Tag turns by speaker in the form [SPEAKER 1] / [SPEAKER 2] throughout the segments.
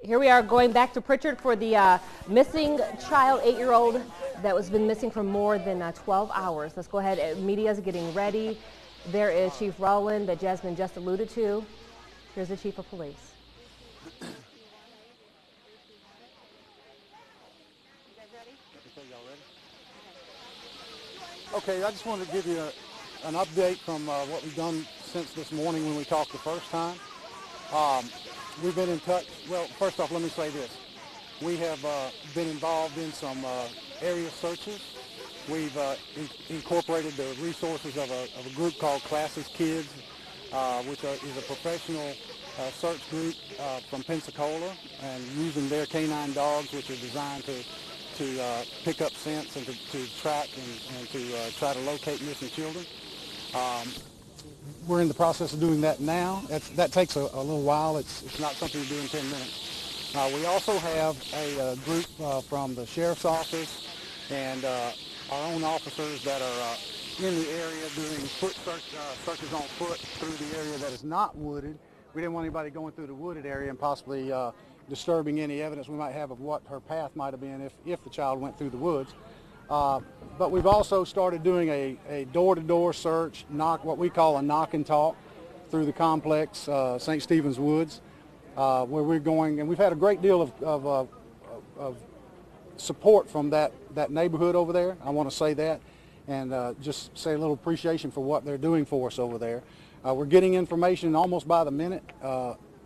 [SPEAKER 1] Here we are going back to Prichard for the missing child, 8-year-old that was been missing for more than 12 hours. Let's go ahead. Media's getting ready. There is Chief Rowland that Jasmine just alluded to. Here's the Chief of Police.
[SPEAKER 2] Okay, I just wanted to give you an update from what we've done since this morning when we talked the first time. We've been in touch. Well, first off, let me say this. We have been involved in some area searches. We've incorporated the resources of a group called Klaas Kids, which is a professional search group from Pensacola, and using their canine dogs, which are designed to pick up scents and to track and to try to locate missing children. We're in the process of doing that now. That takes a little while. It's not something you do in 10 minutes. We also have a group from the Sheriff's Office and our own officers that are in the area doing searches on foot through the area that is not wooded. We didn't want anybody going through the wooded area and possibly disturbing any evidence we might have of what her path might have been if the child went through the woods. But we've also started doing a door-to-door search, what we call a knock and talk, through the complex, St. Stephen's Woods, where we're going, and we've had a great deal of support from that neighborhood over there. I want to say that, and just say a little appreciation for what they're doing for us over there. We're getting information almost by the minute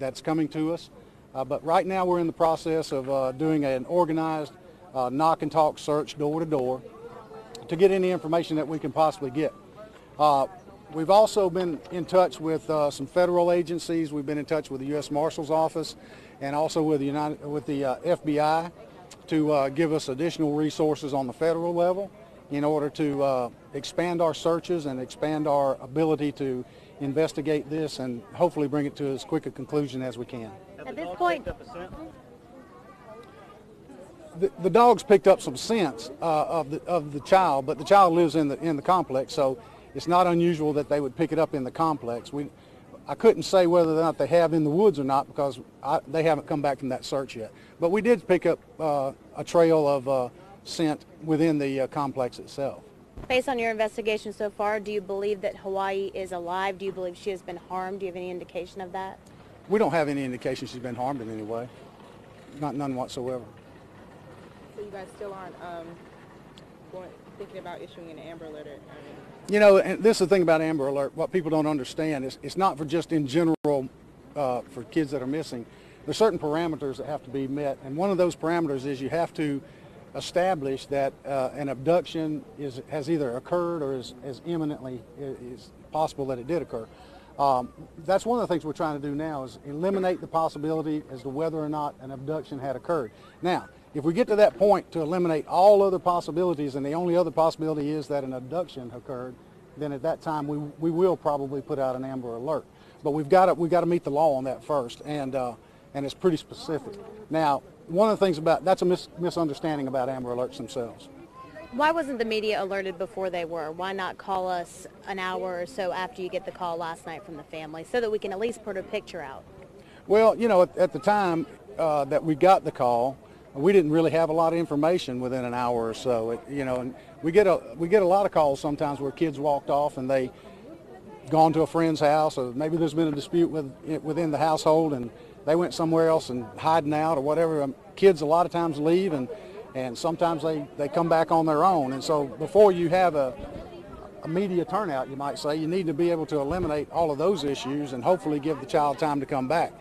[SPEAKER 2] that's coming to us, but right now we're in the process of doing an organized knock and talk search door to door to get any information that we can possibly get. We've also been in touch with some federal agencies. We've been in touch with the U.S. Marshal's Office and also with the FBI to give us additional resources on the federal level in order to expand our searches and expand our ability to investigate this and hopefully bring it to as quick a conclusion as we can.
[SPEAKER 1] At this point,
[SPEAKER 2] the dogs picked up some scents of the child, but the child lives in the complex, so it's not unusual that they would pick it up in the complex. I couldn't say whether or not they have in the woods or not because they haven't come back from that search yet. But we did pick up a trail of scent within the complex itself.
[SPEAKER 3] Based on your investigation so far, do you believe that Hiawayi is alive? Do you believe she has been harmed? Do you have any indication of that?
[SPEAKER 2] We don't have any indication she's been harmed in any way. None whatsoever.
[SPEAKER 4] So you guys still aren't thinking about issuing an Amber Alert?
[SPEAKER 2] You know, and this is the thing about Amber Alert. What people don't understand is it's not for just in general for kids that are missing. There's certain parameters that have to be met, and one of those parameters is you have to establish that an abduction has either occurred or is imminently is possible that it did occur. That's one of the things we're trying to do now is eliminate the possibility as to whether or not an abduction had occurred. Now, if we get to that point to eliminate all other possibilities and the only other possibility is that an abduction occurred, then at that time we will probably put out an Amber Alert. But we've got to meet the law on that first, and it's pretty specific. Now, one of the things that's a misunderstanding about Amber Alerts themselves.
[SPEAKER 3] Why wasn't the media alerted before they were? Why not call us an hour or so after you get the call last night from the family so that we can at least put a picture out?
[SPEAKER 2] Well, you know, at the time that we got the call, we didn't really have a lot of information within an hour or so. You know, and we get a lot of calls sometimes where kids walked off and they gone to a friend's house, or maybe there's been a dispute within the household and they went somewhere else and hiding out or whatever. Kids a lot of times leave and sometimes they come back on their own. And so before you have a media turnout, you might say, you need to be able to eliminate all of those issues and hopefully give the child time to come back.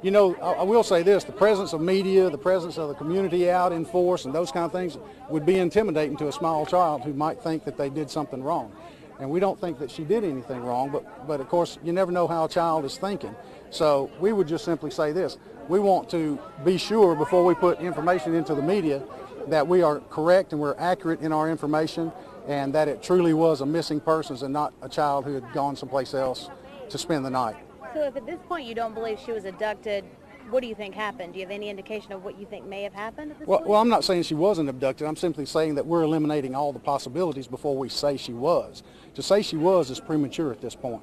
[SPEAKER 2] You know, I will say this, the presence of media, the presence of the community out in force and those kind of things would be intimidating to a small child who might think that they did something wrong. And we don't think that she did anything wrong, but of course you never know how a child is thinking. So we would just simply say this, we want to be sure before we put information into the media that we are correct and we're accurate in our information and that it truly was a missing person and not a child who had gone someplace else to spend the night.
[SPEAKER 3] So if at this point you don't believe she was abducted, what do you think happened? Do you have any indication of what you think may have happened at this point?
[SPEAKER 2] Well, I'm not saying she wasn't abducted. I'm simply saying that we're eliminating all the possibilities before we say she was. To say she was is premature at this point.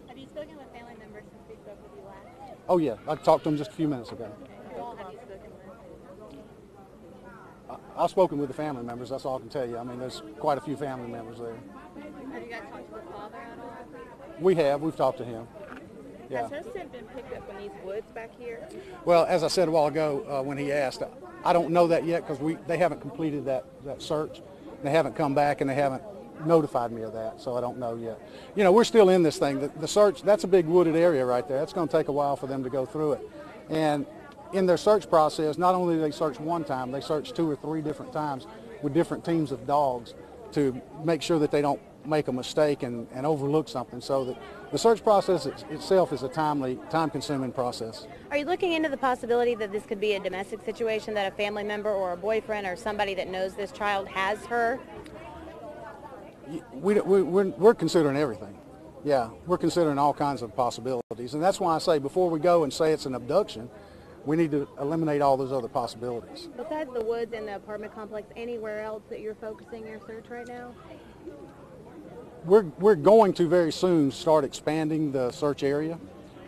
[SPEAKER 3] Have you spoken with family members since we spoke with you last?
[SPEAKER 2] Oh yeah, I talked to them just a few minutes ago. I've spoken with the family members. That's all I can tell you. I mean, there's quite a few family members there.
[SPEAKER 3] Have you guys talked to the father at all?
[SPEAKER 2] We have. We've talked to him. Yeah.
[SPEAKER 4] Has her scent been picked up in these woods back here?
[SPEAKER 2] Well, as I said a while ago when he asked, I don't know that yet because they haven't completed that search. They haven't come back and they haven't notified me of that, so I don't know yet. You know, we're still in this thing. The search, that's a big wooded area right there. It's going to take a while for them to go through it. And in their search process, not only do they search one time, they search 2 or 3 different times with different teams of dogs to make sure that they don't make a mistake and overlook something. So that the search process itself is a time-consuming process.
[SPEAKER 3] Are you looking into the possibility that this could be a domestic situation, that a family member or a boyfriend or somebody that knows this child has her?
[SPEAKER 2] We're considering everything. Yeah, we're considering all kinds of possibilities. And that's why I say before we go and say it's an abduction, we need to eliminate all those other possibilities.
[SPEAKER 3] Besides the woods and the apartment complex, anywhere else that you're focusing your search right now?
[SPEAKER 2] We're going to very soon start expanding the search area.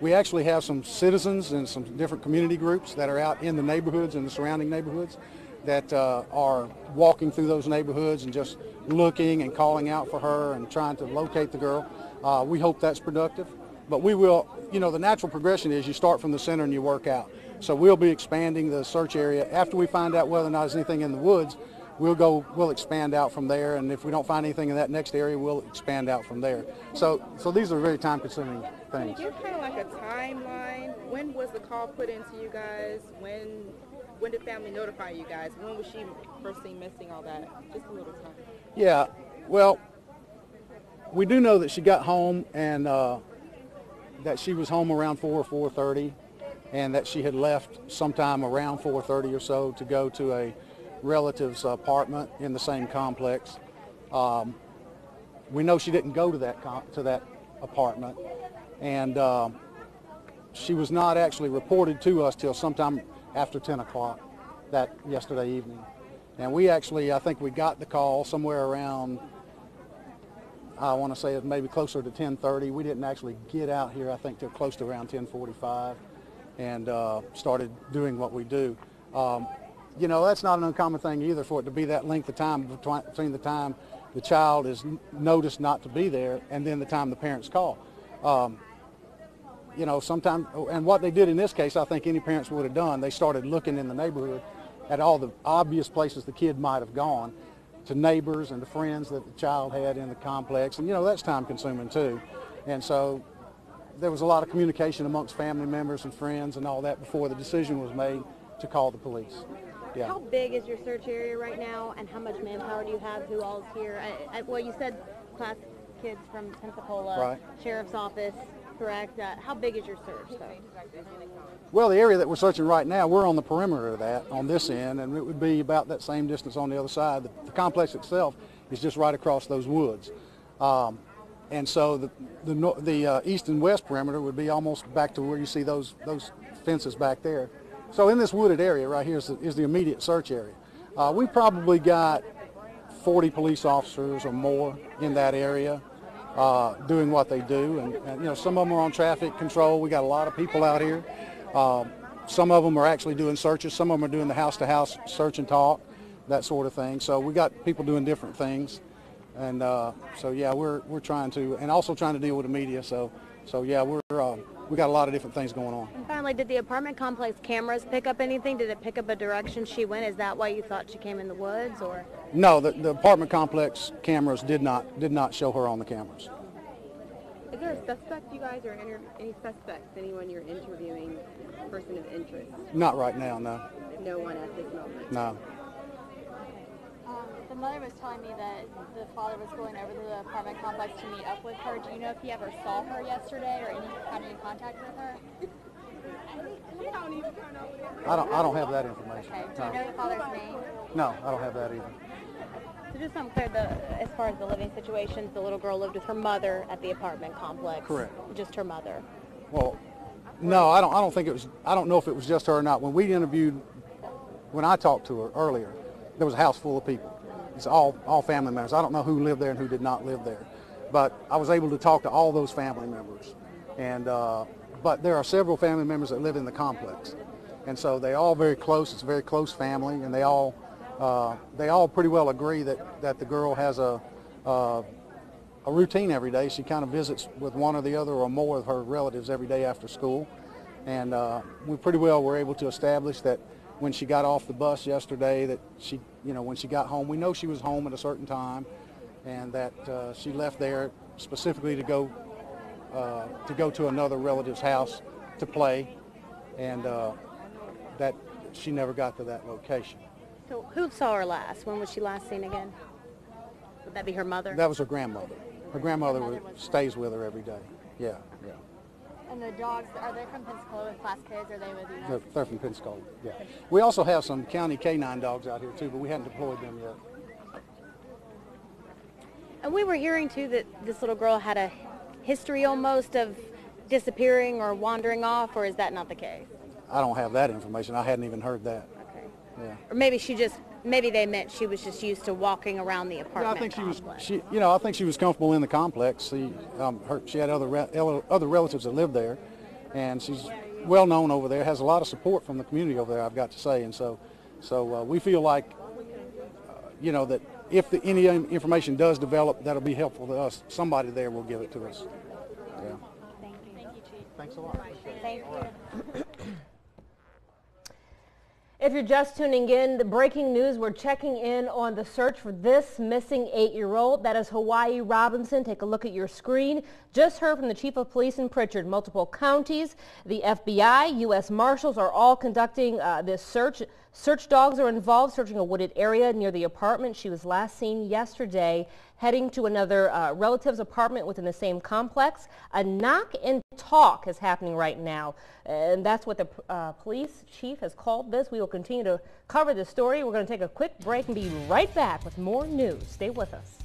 [SPEAKER 2] We actually have some citizens and some different community groups that are out in the neighborhoods and the surrounding neighborhoods that are walking through those neighborhoods and just looking and calling out for her and trying to locate the girl. We hope that's productive. But we will, you know, the natural progression is you start from the center and you work out. So we'll be expanding the search area. After we find out whether or not there's anything in the woods, we'll expand out from there, and if we don't find anything in that next area, we'll expand out from there. So these are very time-consuming things.
[SPEAKER 4] Can you kind of like a timeline? When was the call put into you guys? When did family notify you guys? When was she first seen missing? All that, just a little time.
[SPEAKER 2] Yeah, well, we do know that she got home and that she was home around 4 or 4:30, and that she had left sometime around 4:30 or so to go to a relative's apartment in the same complex. We know she didn't go to that apartment, and she was not actually reported to us till sometime after 10 o'clock that yesterday evening. And we actually, I think we got the call somewhere around, I want to say it maybe closer to 10:30. We didn't actually get out here, I think, till close to around 10:45, and started doing what we do. You know, that's not an uncommon thing either, for it to be that length of time between the time the child is noticed not to be there and then the time the parents call. You know, sometimes, and what they did in this case, I think any parents would have done, they started looking in the neighborhood at all the obvious places the kid might have gone, to neighbors and to friends that the child had in the complex, and you know, that's time consuming too. And so there was a lot of communication amongst family members and friends and all that before the decision was made to call the police. Yeah.
[SPEAKER 3] How big is your search area right now, and how much manpower do you have? Who all is here? Well, you said Klaas Kids from Pensacola,
[SPEAKER 2] right.
[SPEAKER 3] Sheriff's Office, correct? How big is your search, though?
[SPEAKER 2] Well, the area that we're searching right now, we're on the perimeter of that, on this end, and it would be about that same distance on the other side. The complex itself is just right across those woods. And so the east and west perimeter would be almost back to where you see those fences back there. So in this wooded area right here is the immediate search area. We probably got 40 police officers or more in that area doing what they do. And you know, some of them are on traffic control. We got a lot of people out here. Some of them are actually doing searches. Some of them are doing the house-to-house search and talk, that sort of thing. So we got people doing different things. And so yeah, we're trying to, and also trying to deal with the media. So yeah, we got a lot of different things going on.
[SPEAKER 3] And finally, did the apartment complex cameras pick up anything? Did it pick up a direction she went? Is that why you thought she came in the woods, or?
[SPEAKER 2] No, the apartment complex cameras did not show her on the cameras.
[SPEAKER 5] Is there a suspect, you guys, or any suspects, anyone you're interviewing, person of interest?
[SPEAKER 2] Not right now, no.
[SPEAKER 5] No one at this moment?
[SPEAKER 2] No.
[SPEAKER 6] The mother was telling me that the father was going over to the apartment complex to meet up with her. Do you know if he ever saw her yesterday or had any contact with her?
[SPEAKER 2] I don't have that information.
[SPEAKER 6] Okay. Do you know the father's name?
[SPEAKER 2] No, I don't have that either.
[SPEAKER 3] So just so I'm clear, as far as the living situations, the little girl lived with her mother at the apartment complex.
[SPEAKER 2] Correct.
[SPEAKER 3] Just her mother.
[SPEAKER 2] Well, no, I don't think it was. I don't know if it was just her or not. When I talked to her earlier, there was a house full of people. It's all family members. I don't know who lived there and who did not live there, but I was able to talk to all those family members. And but there are several family members that live in the complex, and so they're all very close. It's a very close family, and they all they all pretty well agree that the girl has a routine every day. She kind of visits with one or the other or more of her relatives every day after school. And we pretty well were able to establish that when she got off the bus yesterday, that she, when she got home, we know she was home at a certain time, and that she left there specifically to go to another relative's house to play, and that she never got to that location.
[SPEAKER 3] So who saw her last? When was she last seen again? Would that be her mother?
[SPEAKER 2] That was her grandmother. Her grandmother stays with her every day. Yeah, yeah.
[SPEAKER 6] And the dogs, are they from Pensacola with Klaas Kids, or are they with you guys?
[SPEAKER 2] They're from Pensacola, yeah. We also have some county canine dogs out here too, but we hadn't deployed them yet.
[SPEAKER 3] And we were hearing too that this little girl had a history almost of disappearing or wandering off, or is that not the case?
[SPEAKER 2] I don't have that information. I hadn't even heard that.
[SPEAKER 3] Okay.
[SPEAKER 2] Yeah.
[SPEAKER 3] Or maybe they meant she was just used to walking around the apartment complex.
[SPEAKER 2] I think she was comfortable in the complex. She had other relatives that lived there, and she's well known over there. Has a lot of support from the community over there, I've got to say. And so we feel like, that if any information does develop that'll be helpful to us, somebody there will give it to us. Yeah.
[SPEAKER 6] Thank you. Thank you, Chief.
[SPEAKER 2] Thanks a lot.
[SPEAKER 6] Thank you.
[SPEAKER 1] If you're just tuning in, the breaking news, we're checking in on the search for this missing 8-year-old. That is Hiawayi Robinson. Take a look at your screen. Just heard from the Chief of Police in Prichard. Multiple counties, the FBI, U.S. Marshals are all conducting this search. Search dogs are involved, searching a wooded area near the apartment. She was last seen yesterday heading to another relative's apartment within the same complex. A knock and talk is happening right now, and that's what the police chief has called this. We will continue to cover this story. We're going to take a quick break and be right back with more news. Stay with us.